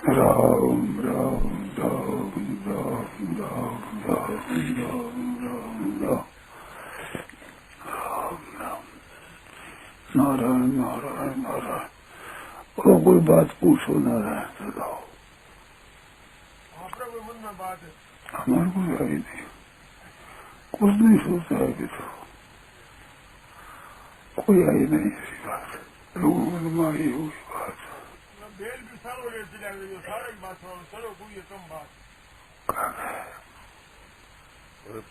राम राम राम राम राम राम राम राम राम नारायण नारायण नारायण। और कोई बात पूछो नारायण बताओ। आपका कोई मन में बात है? हमारे को आई नहीं, कुछ नहीं सोचा है कि तो कोई आई नहीं ऐसी बात। लोगों मन में आई होगी बात। बेल भी सारो लेती लग रही सारे की बात चलो कोई कम बात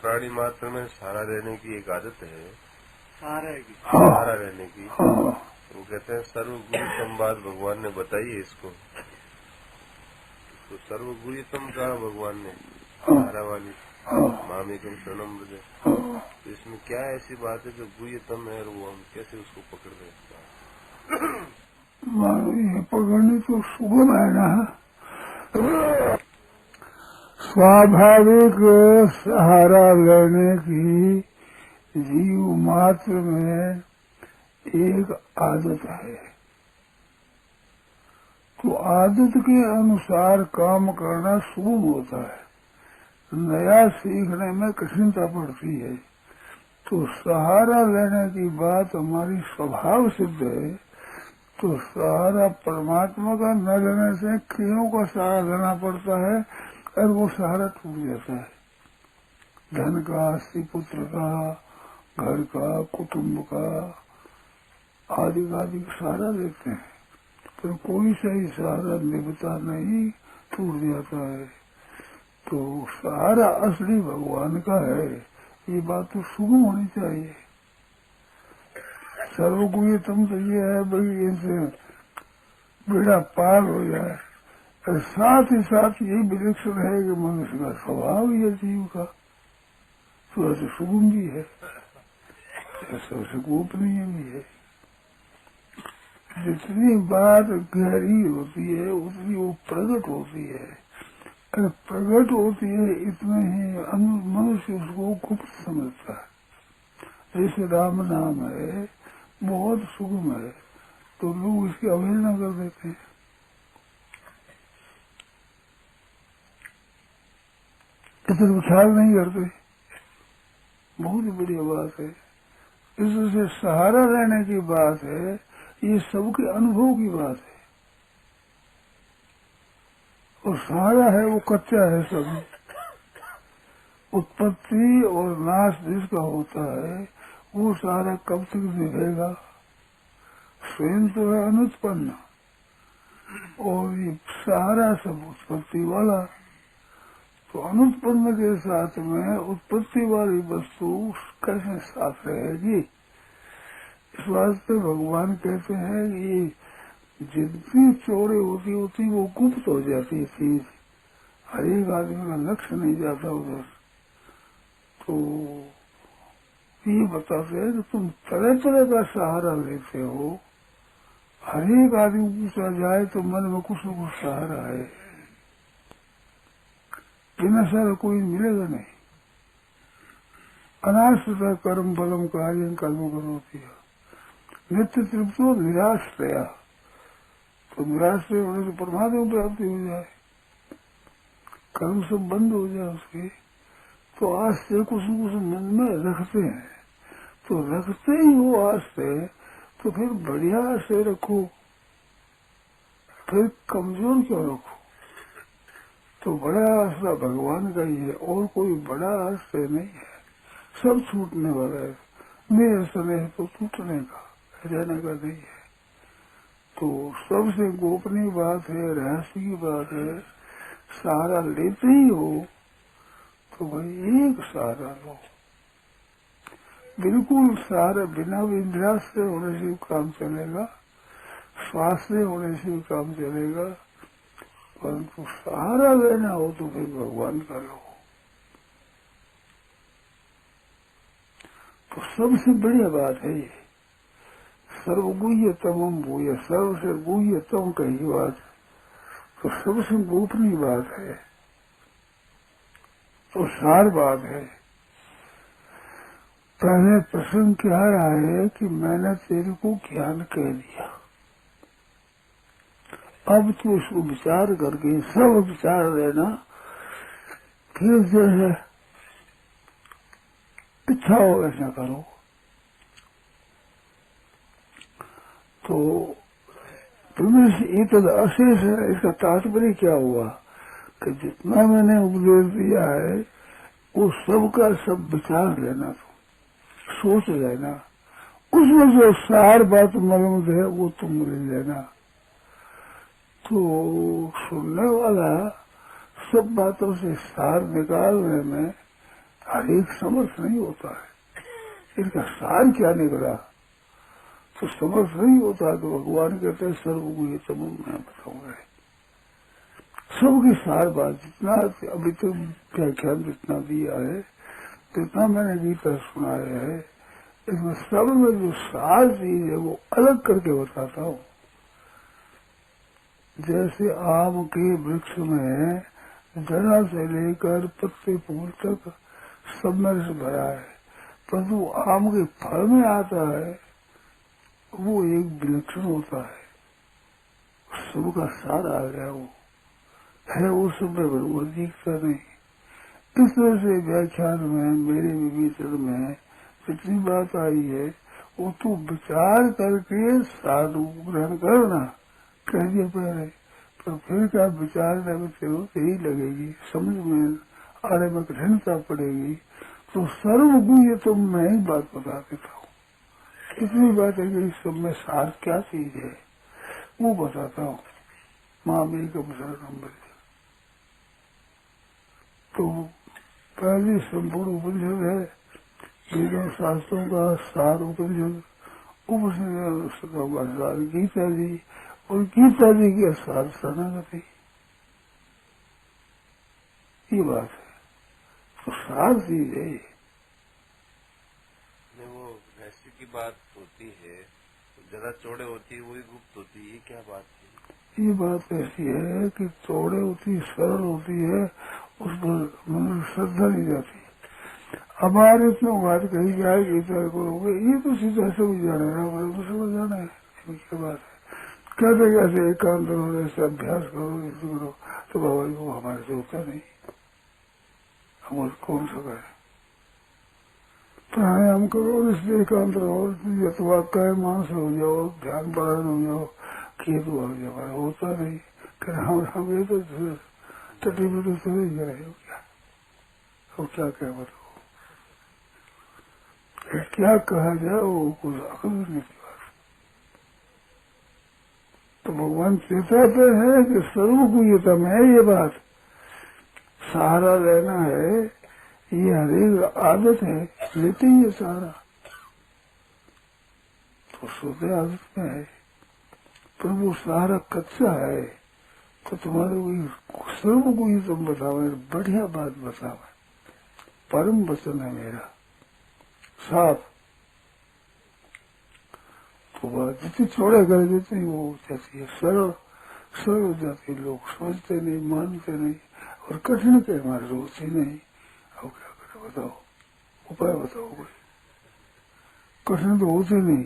प्राणी मात्र में सहारा रहने की एक आदत है, सहारा रहने की। हाँ वो कहते हैं सर्वगुरुतम बात भगवान ने बताई है इसको। तो सर्वगुरुतम कहा भगवान ने, सहारा वाली मामेकम शरणम ब्रज। तो इसमें क्या ऐसी बात है जो गुह्यतम है और वो हम कैसे उसको पकड़ रहे? ये पकड़ने तो सुगम है ना। स्वाभाविक सहारा लेने की जीव मात्र में एक आदत है, तो आदत के अनुसार काम करना सुगम होता है। नया सीखने में कठिनता पड़ती है। तो सहारा लेने की बात हमारी स्वभाव सिद्ध है। तो सहारा परमात्मा का न लेने से क्रियों का सहारा लेना पड़ता है और वो सहारा टूट जाता है। धन का, स्त्री पुत्र का, घर का, कुटुंब का आदि आदि सहारा लेते हैं, पर कोई सही सहारा निभता नहीं, टूट जाता है। तो सहारा असली भगवान का है, ये बात तो सुगम होनी चाहिए। सर्वगुह्यतम तो ये है भाई इनसे बेड़ा पार हो जाए। और साथ ही साथ ये विलक्षण है कि मनुष्य का स्वभाव ही है जीव का, तो ऐसे सुगम भी है, सबसे गोपनीय भी है। जितनी बात गहरी होती है उतनी वो प्रकट होती है। अगर प्रकट होती है इतने ही मनुष्य उसको गुप्त समझता है। जैसे राम नाम है बहुत सुगम है, तो लोग इसकी अवहेलना कर देते हैं। इतना ख्याल नहीं करते, बहुत ही बढ़िया बात है। इससे सहारा लेने की बात है, ये सबके अनुभव की बात है। और सहारा है वो कच्चा है, सब उत्पत्ति और नाश जिसका होता है वो सहारा कब तक निभेगा। स्वयं तो है अनुत्पन्न और ये सहारा सब उत्पत्ति वाला। तो अनुत्पन्न के साथ में उत्पत्ति वाली वस्तु कैसे साथ रहेगी। इस वास्ते भगवान कहते हैं कि जितनी चौड़ी होती होती वो गुप्त हो जाती है चीज, हर एक आदमी का लक्ष्य नहीं जाता उधर। तो ये बताते हैं कि तुम तरह तरह का सहारा लेते हो, हर एक आदमी पूछा जाए तो मन में कुछ न कुछ सहारा है, बिना सहारा कोई मिलेगा नहीं। अनाश्रित कर्म फलम कार्य कर्म करोती है नित्य तृप्तो निराश्रया। तो निराश्रय होने से परमात्मा प्राप्ति हो जाए, कर्म सब बंद हो जाए उसके, तो आश्रय कुछ न कुछ मन में रखते हैं। तो रखते ही हो आश्रय, तो फिर बढ़िया आश्रय रखो, फिर कमजोर क्यों रखो। तो बड़ा आश्रय भगवान का ही है, और कोई बड़ा आश्रय नहीं है। सब छूटने वाला है, मेरे समय तो टूटने का, रहने का नहीं है। तो सबसे गोपनीय बात है, रहस्य की बात है। सहारा लेते ही हो तो भाई एक सहारा लो, बिल्कुल सहारा बिना इंद्रियाश्रय होने से काम चलेगा, स्वास्थ्य होने से काम चलेगा, परंतु सहारा लेना हो तो फिर भगवान का लो। तो सबसे बढ़िया बात है ये सर्वगुह्यतम भूय, सर्व से गुह्यतम कही बात, तो सबसे गोपनीय बात है, तो सार बात है। पहले प्रश्न क्या रहा है कि मैंने तेरे को ज्ञान कह दिया, अब तो इसको विचार करके सब विचार लेना, फिर जैसे इच्छा हो ऐसा करो। तो ये तो अशेष है। इसका तात्पर्य क्या हुआ कि जितना मैंने उपदेश दिया है वो सबका सब विचार लेना, तो सोच लेना, उसमें जो सार बात मर्मत है वो तुम ले लेना। तो सुनने वाला सब बातों से सार निकालने में हर एक समर्थ नहीं होता है। इनका सार क्या निकला तो समर्थ नहीं होता। तो भगवान कहते हैं सर्वगुह्य तम मैं बताऊंगा। सबकी सार बात जितना अभी तक व्याख्यान जितना दिया है, जितना मैंने गीता सुनाया है, इसमें सब में जो सार चीज है वो अलग करके बताता हूँ। जैसे आम के वृक्ष में जड़ा से लेकर पत्ते फूल तक सब में रस भरा है, परंतु आम के फल में आता है वो एक विलक्षण होता है। सबका सार आ गया वो है, वो सब में बराबर दिखता नहीं। इस तरह से व्याख्यान में मेरे विवेचन में जितनी बात आई है वो तो विचार करके साधु ग्रहण करना कह दिया पहले, तो फिर क्या विचार यही लगेगी, समझ में आने में कठिनता पड़ेगी। तो सर्वगुह्य तो मैं ही बात बता देता हूँ। कितनी बात है कि इस सब में सार क्या चीज है वो बताता हूँ। मामी का शरणम। तो पहली संपूर्ण उपनिषद है, वेदों शास्त्रों का सार उपनिषद। उपनिषद का सार गीता जी, और गीता जी के सार शरणागति। ये बात है, तो सार चीज है। वो रहस्य की बात होती है, ज्यादा चौड़े होती है वही गुप्त होती है, ये क्या बात है? ये बात ऐसी है कि चौड़े होती सरल होती है, उस पर मनुष्य श्रद्धा नहीं जाती। हमारे इतना बात कही जाए गीता करोगे, ये तो सीधा समझ जाना है, हमारे तो समझ जाना है। क्या बात है, कहते कैसे एकांत करो, ऐसे अभ्यास करो, ऐसे करो, तो बाबा जी वो हमारे से होता नहीं। हम कौन सा करें? प्राणायाम करो, इसलिए एकांत रहो, यथवा कहे मानस हो जाओ, ध्यान पारण हो जाओ, खेत हो जाओ, होता नहीं। हम ये तो तटी में तो चले ही रहे हो क्या? अब क्या क्या बताओ, क्या कहा जाए वो कुछ अकल नहीं की बात। तो भगवान चेताते हैं कि सर्वगुह्यता में ये बात सहारा लेना है, ये हरेक आदत है, लेते ही है सहारा। तो सोते आदत में है, पर वो सहारा कच्चा है। तो तुम्हारे वही सर्वगुह्य तुम बतावे, बढ़िया बात बतावे, परम वचन है मेरा साफ। तो बात जितनी चौड़ा कर देते हैं वो जाती है सरल, सरल हो जाती है। लोग सोचते नहीं, मानते नहीं, और कठिन के हमारे होती नहीं। अब क्या करें बताओ, उपाय बताओ कोई। कठिन तो होते नहीं,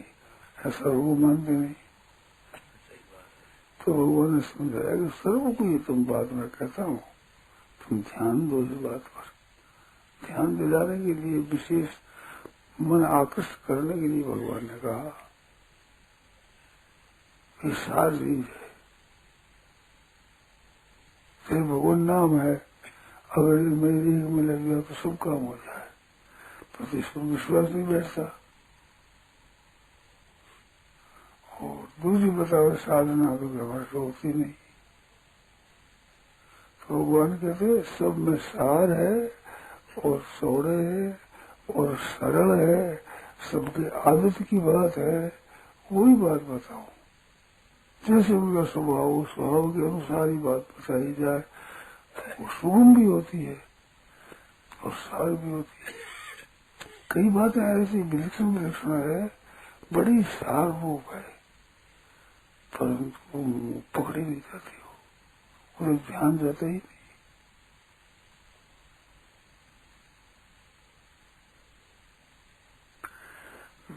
ऐसा वो मानते नहीं। तो भगवान ने समझाया कि सर्व को ये तुम बात में कहता हूँ, तुम ध्यान दो इस बात पर। ध्यान दिलाने के लिए, विशेष मन आकृष्ट करने के लिए भगवान ने कहा कि सार चीज है। फिर भगवान नाम है, अगर मेरी में लग गया तो सब काम हो जाए, तो इस पर विश्वास नहीं बैठता। और दूसरी बताओ साधना तो हमारे से होती नहीं। तो भगवान कहते सब में सार है, और चौड़े है, और सरल है, सबकी आदत की बात है, वही बात बताओ। जैसे उनका स्वभाव, स्वभाव के अनुसार ही बात बताई जाए, वो सुगम भी होती है और सार भी होती है। कई बातें ऐसी विलक्षण विलक्षण है, बड़ी सार रूप है, परंतु पकड़ी नहीं जाती हो, उन्हें ध्यान जाता ही नहीं।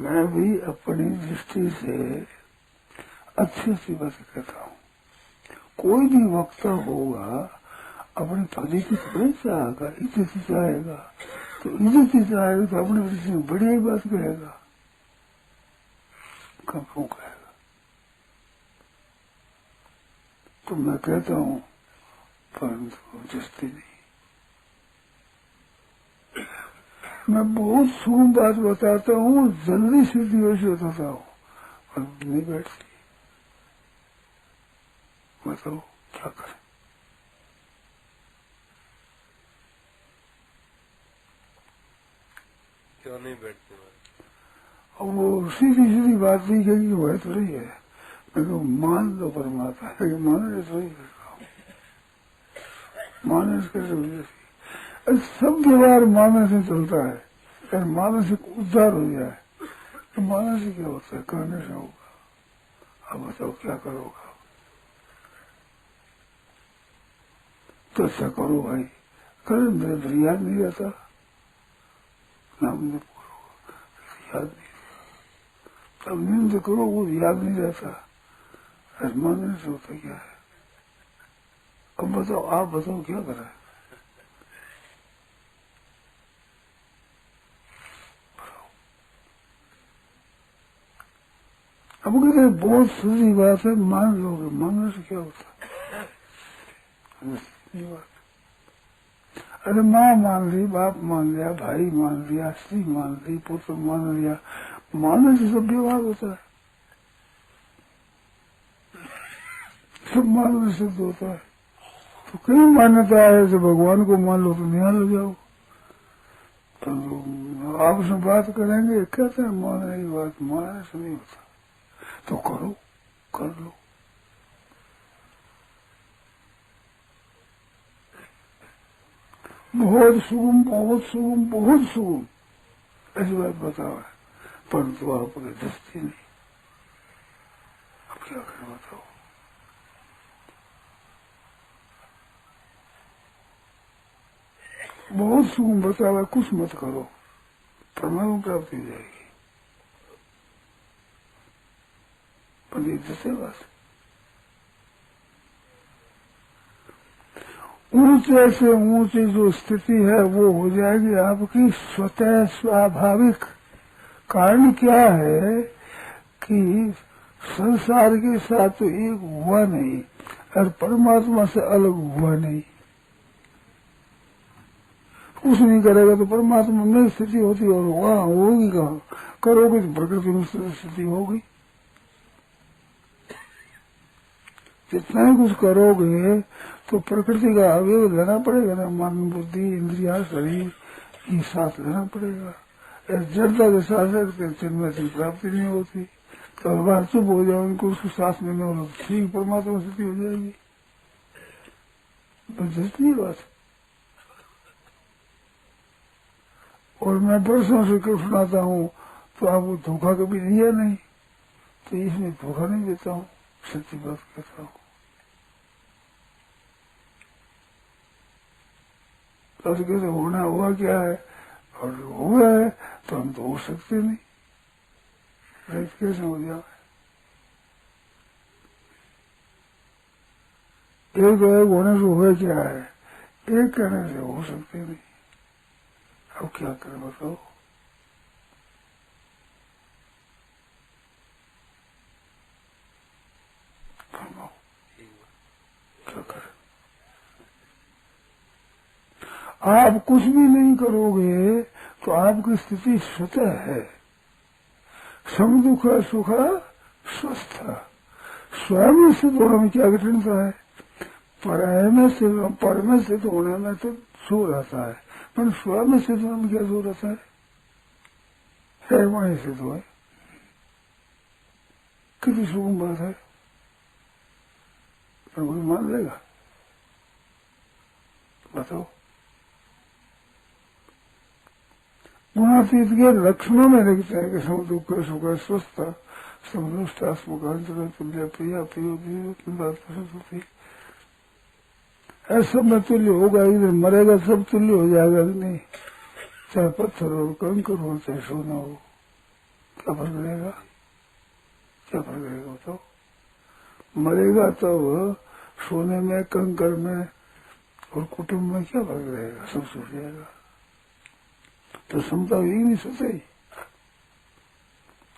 मैं भी अपनी दृष्टि से अच्छी सी बात कहता हूँ, कोई भी वक्ता होगा अपनी फजीती थोड़ी चाहेगा, इज्जत ही चाहेगा। तो इज्जत ही चाहेगा तो अपने विषय में बढ़िया ही बात कहेगा, कम क्यों कहेगा। तो मैं कहता हूँ परंतु जस्ती नहीं। मैं बहुत सूम बात बताता हूँ, जल्दी सिद्धि वैसे बताता हूँ, पर नहीं बैठती। बताओ क्या करें। क्यों नहीं बैठते? और वो सीधी सीधी बात नहीं कहेगी, वह तो नहीं है। मैं तो मान लो परमात्मा है, मानने तो नहीं करता हूँ, मानस कैसे वजह से सब व्यवहार मानस से चलता है। अगर मानस से उद्धार हो जाए तो मानस से क्या होता है, करने से होगा। अब बताओ क्या करोगा। तो अच्छा करो भाई, कर मेरे तो याद नहीं रहता, नाम ने याद नहीं, तब निंद करो वो याद नहीं रहता। मानने से होता क्या है। अब बताओ, आप बताओ क्या करें। अब कहते बहुत सीधी बात है, मान लोगे, मानने से क्या होता है बात। अरे माँ मान ली, बाप मान लिया, भाई मान लिया, स्त्री मान ली, पुत्र मान लिया, मानने से सब व्यवहार होता है, सब मानने से होता है। तो कई मान्यता है, जैसे भगवान को मान लो तो निहाल हो जाओ। तो आपसे बात करेंगे, कहते हैं मानने की बात, मानने से नहीं होता। तो करो, कर लो। बहुत सुगम, बहुत सुगम, बहुत सुगम, ऐसी बात बताओ है, परंतु आपके दस्ती नहीं। अब क्या करें बताओ। बहुत सुगम बतावा, कुछ मत करो, परमाणु प्राप्ति हो जाएगी। पंडित जैसे बस ऊंचे से ऊंची जो स्थिति है वो हो जाएगी आपकी स्वतः स्वाभाविक। कारण क्या है कि संसार के साथ तो एक हुआ नहीं और परमात्मा से अलग हुआ नहीं। कुछ नहीं करेगा तो परमात्मा में स्थिति होती और वहां होगी कहाँ। करोगे तो प्रकृति में स्थिति होगी। जितना ही कुछ करोगे तो प्रकृति का अवयव लेना पड़ेगा ना, मन बुद्धि इंद्रिया शरीर ये साथ लेना पड़ेगा। जड़ता के साथ रखते चिन्मय की प्राप्ति नहीं होती। तो बार चुप हो जाओ, उनको उसको साथ में नहीं हो, ठीक परमात्मा स्थिति हो जाएगी। बस जितनी बात। और मैं बरसों से क्यों सुनाता हूँ तो आपको धोखा कभी दिया नहीं, तो इसमें धोखा नहीं देता हूँ, सच्ची बात कहता हूँ। तो कैसे होना हुआ क्या है और हुआ है तो हम तो हो सकते नहीं, कैसे हो जाए। एक होने से हुआ क्या है, एक कहने से हो सकते नहीं। अब क्या करें बताओ। क्या करें। आप कुछ भी नहीं करोगे तो आपकी स्थिति स्वतः है। सम दुख सुख स्वस्थ। स्वयं स्थित होने में क्या कठिनता है। पर में स्थित होने में तो सो रहता है, पर स्वयं स्थित होने में क्या सो रहता है वहीं स्थित हो। कितनी सुगम बात है, पर कोई मान लेगा बताओ। गुणातीत के लक्षणों में देखते हैं कि सम दुख सुख स्वस्थ समनुष्टात्मक तुल्य प्रिया प्रियो ऐसा में तुल्य होगा। इधर मरेगा सब तुल्य हो जाएगा कि नहीं, चाहे पत्थर हो कंकर हो चाहे सोना हो, क्या फर्क रहेगा, क्या फर्क रहेगा। तो मरेगा तब सोने में, कंकर में और कुटुंब में क्या फर्क रहेगा? सब छूट जाएगा। तो समता हुई नहीं स्वतः ही,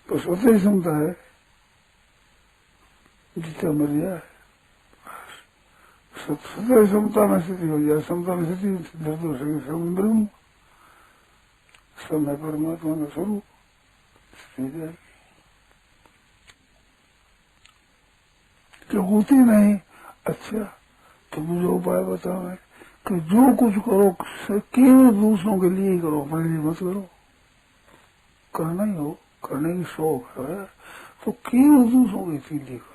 तो स्वतः ही समता है, जितना मर जाए स्वतः समता में स्थिति हो जाए। समता में स्थिति सिद्ध हो सके सब ब्रह्म, समय परमात्मा का स्वरूप हो जाएगी। कि होती नहीं। अच्छा, तो मुझे उपाय बताओ है कि जो कुछ करो केवल दूसरों के लिए ही करो, अपने लिए मत करो। करना ही हो, करने की शौक है तो केवल दूसरों के लिए करो।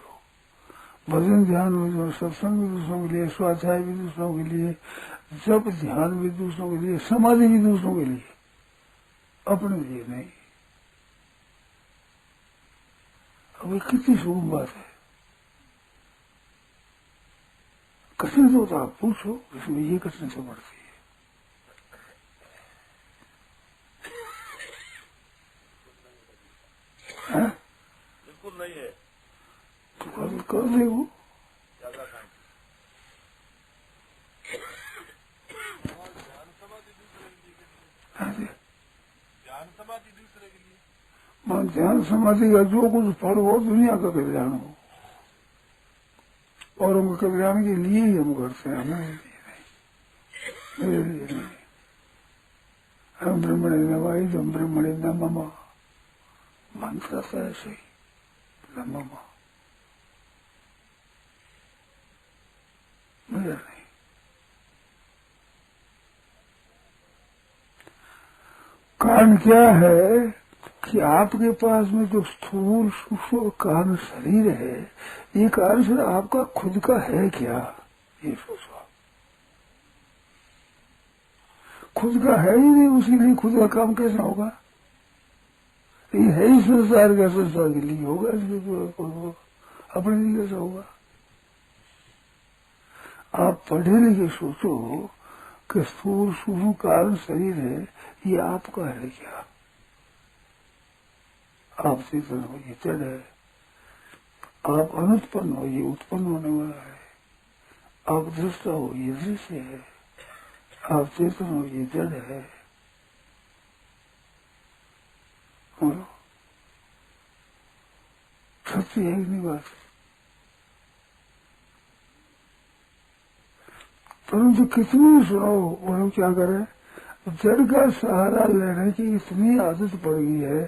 भजन ध्यान भी, सत्संग भी दूसरों के लिए, स्वाध्याय भी दूसरों के लिए, जप ध्यान भी दूसरों के लिए, समाधि भी दूसरों के लिए, अपने लिए नहीं। अब ये कितनी शुभ बात है। कठिन तो आप पूछो, इसमें ये कठिन से बढ़ती है। बिल्कुल नहीं है। तो कर दे वो। ज्यादा काम ध्यान समाधि दूसरे के लिए, ध्यान समाधि दूसरे के लिए। मन ध्यान समाधि का जो कुछ फल हो दुनिया का कल्याण हो, और उनके कल्याण के लिए ही हम करते हैं, हमें लिए नहीं, मेरे लिए नहीं। हम ब्रह्मणे नवाई हम ब्रह्मणे न मम, मंत्र तो ऐसे ही न मम, मेरा नहीं। कारण क्या है कि आपके पास में जो स्थूल सूक्ष्म कारण शरीर है, ये कारण शरीर आपका खुद का है क्या? ये सोचो। खुद का है ही नहीं, उसी लिए खुद का काम कैसे होगा? ये है ही संसार का, संसार के लिए होगा, अपने लिए कैसे होगा? आप पढ़े लिखे सोचो कि स्थूल सूक्ष्म कारण शरीर है, ये आपका है क्या? आप चेतन हो, ये जड़ है। आप अनुत्पन्न हो, ये उत्पन्न होने वाला है। आप दृष्टा हो, ये दृश्य है। आप चेतन हो, ये जड़ है। बोलो, सत्य है नहीं बात? परंतु कितनी सुनो, वो लोग क्या करें, जड़ का सहारा लेने की इतनी आदत पड़ गई है,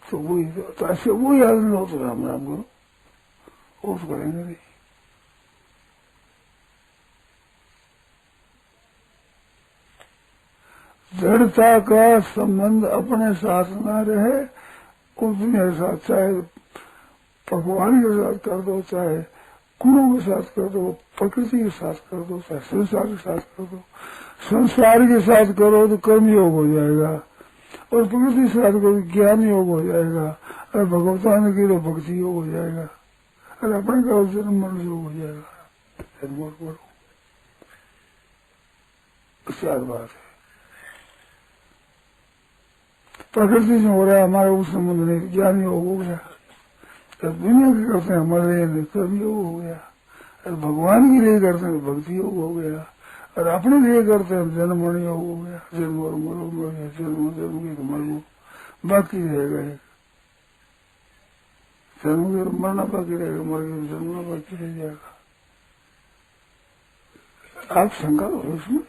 तो वो तो ऐसे वो याद लो तो राम राम करो, वो तो करेंगे नहीं। जड़ता का संबंध अपने साथ न रहे, उस दुनिया के साथ, चाहे भगवान के साथ कर दो, चाहे गुरु के साथ कर दो, प्रकृति के साथ कर दो, चाहे संसार के साथ कर दो। संसार के साथ करो तो कर्म योग हो जाएगा, और प्रकृति के साथ करो ज्ञान योग हो जाएगा, और भगवतान की तो भक्ति योग हो जाएगा, और अपने का जन्म मरण योग हो जाएगा। जन्म करो, चार बात है। प्रकृति से हो रहा है हमारा उस संबंध नहीं, ज्ञान योग हो गया। तो दुनिया के करते हैं हमारे लिए कर्म योग हो गया, और भगवान के लिए करते हैं भक्ति योग हो गया, और अपने लिए करते हैं जन्म मरण योग हो गया। जन्म और मरो मर गया, जन्म जन्म की तो मरो बाकी रहेगा, एक जन्म के मरना बाकी रहेगा, मर गया जन्मना बाकी रह जाएगा। आप शंका हो इसमें?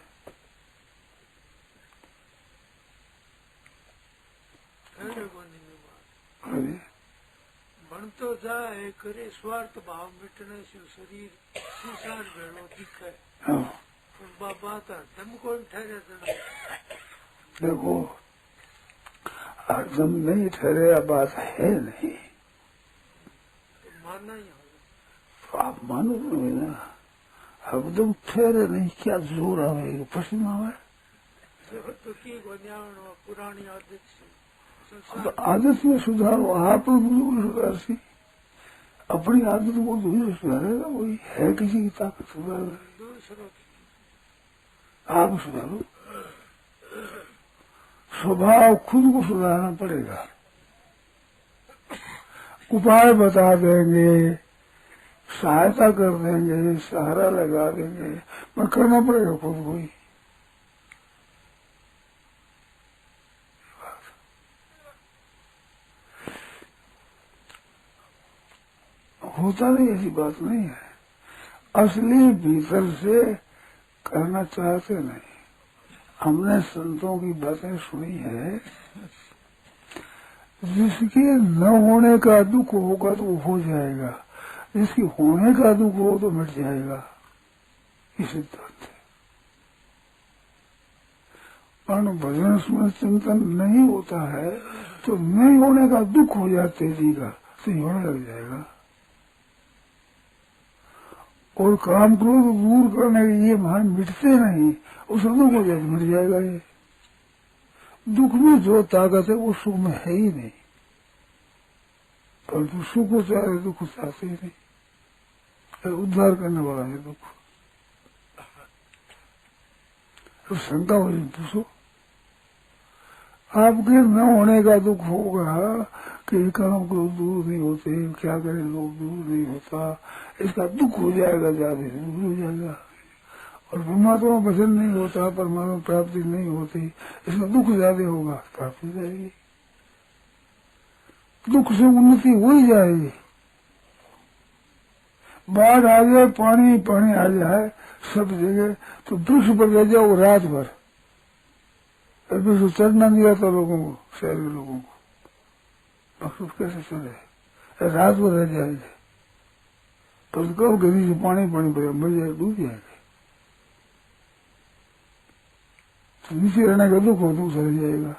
बन तो जाए करे स्वार्थ भाव मिटने से शरीर संसार भेड़ो दिखे, बात हरदम कौन ठहरे? देखो, हरदम नहीं ठहरे, बात है नहीं, तो मानना ही होगा। तो आप मानो नहीं ना, हरदम ठहरे नहीं, क्या जोर आवे, प्रश्न आवे? तो की पुरानी आदत से आदत में सुधारो, आप सुधार सी अपनी आदत को दूसरे सुधारेगा, वही है किसी की ताकत सुधार, आप सुधारो। स्वभाव खुद को सुधारना पड़ेगा। उपाय बता देंगे, सहायता कर देंगे, सहारा लगा देंगे, पर करना पड़ेगा खुद को ही। होता नहीं, ऐसी बात नहीं है। असली भीतर से करना चाहते नहीं। हमने संतों की बातें सुनी है, जिसके न होने का दुख होगा तो वो हो जाएगा, जिसकी होने का दुख हो तो मिट जाएगा। ये सिद्धांत है। और भजन स्मरण चिंतन नहीं होता है तो नहीं होने का दुख हो जाते जी का, तो होने लग जाएगा। और काम क्रोध दूर करने के ये मान मिटते नहीं, उस दुख हो जाए मिट जाएगा। ये दुख में जो ताकत है वो सुख में है ही नहीं, परंतु सुख को चाहे दुख चाहते ही नहीं। उद्धार करने वाला है दुख। तो शंका हो जाए, पूछो आपके न होने का दुख होगा कि काम क्रोध दूर नहीं होते, क्या करें लोग दूर नहीं होता, इसका दुख हो जाएगा, ज्यादा से दूर हो जाएगा। और परमात्मा भजन नहीं होता, परमात्मा प्राप्ति नहीं होती, इसमें दुख ज्यादा होगा, प्राप्ति हो जाएगी। दुख से उन्नति हो ही जाएगी। बाढ़ आ जाए, पानी पानी आ जाए सब जगह, तो वृक्ष पर रह जाओ रात भर, वृक्ष चढ़ना नहीं आता लोगों को, शहर के लोगों को, वृक्ष कैसे चढ़े, रात भर रह जाएंगे। तो कब गली से पानी पानी भरे मर जाए, डूब जाएंगे। तो नीचे रहने का दुख हो तो रह जाएगा,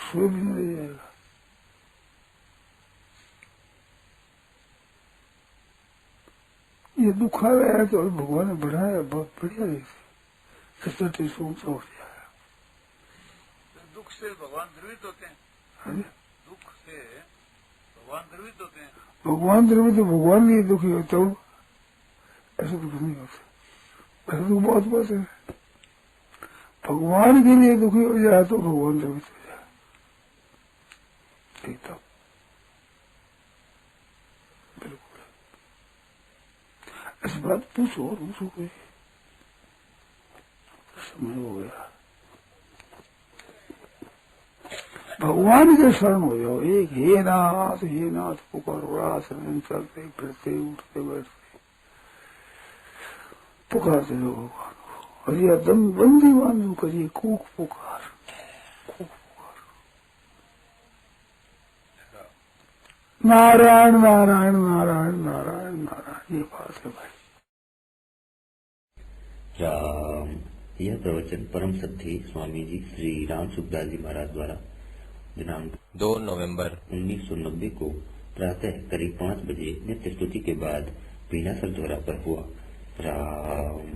सोए भी नहीं रह जाएगा। ये दुख आ रहा है तो भगवान ने बढ़ाया बहुत बढ़िया रीति से, सोचता उठ जाएगा। दुख से भगवान द्रवित होते हैं। दुख से भगवान द्रवित होते हैं। भगवान द्रवित तो भगवान लिए दुखी होता हूँ, ऐसा दुख नहीं होता। ऐसा दुख बहुत बात है। भगवान के लिए दुखी हो जाए तो भगवान द्रवित हो जाए, ठीक था। ऐसी बात पूछो और पूछो, कोई समय हो गया। भगवान के शरण हो जाओ। एक हे नाथ पुकारो, आश्रम चलते फिरते उठते बैठते पुकारते रहो भगवान को। और यह दम बंदी बांधू करिए, कूक पुकार, कूक पुकार, नारायण नारायण नारायण नारायण नारायण, ये बात है भाई। राम। यह प्रवचन परम सत्य स्वामी जी श्री राम सुखदास जी महाराज द्वारा दिनांक 2 नवंबर 1990 को प्रातः करीब 5 बजे नित्य स्तुति के बाद पीनासर द्वारा पर हुआ। राम।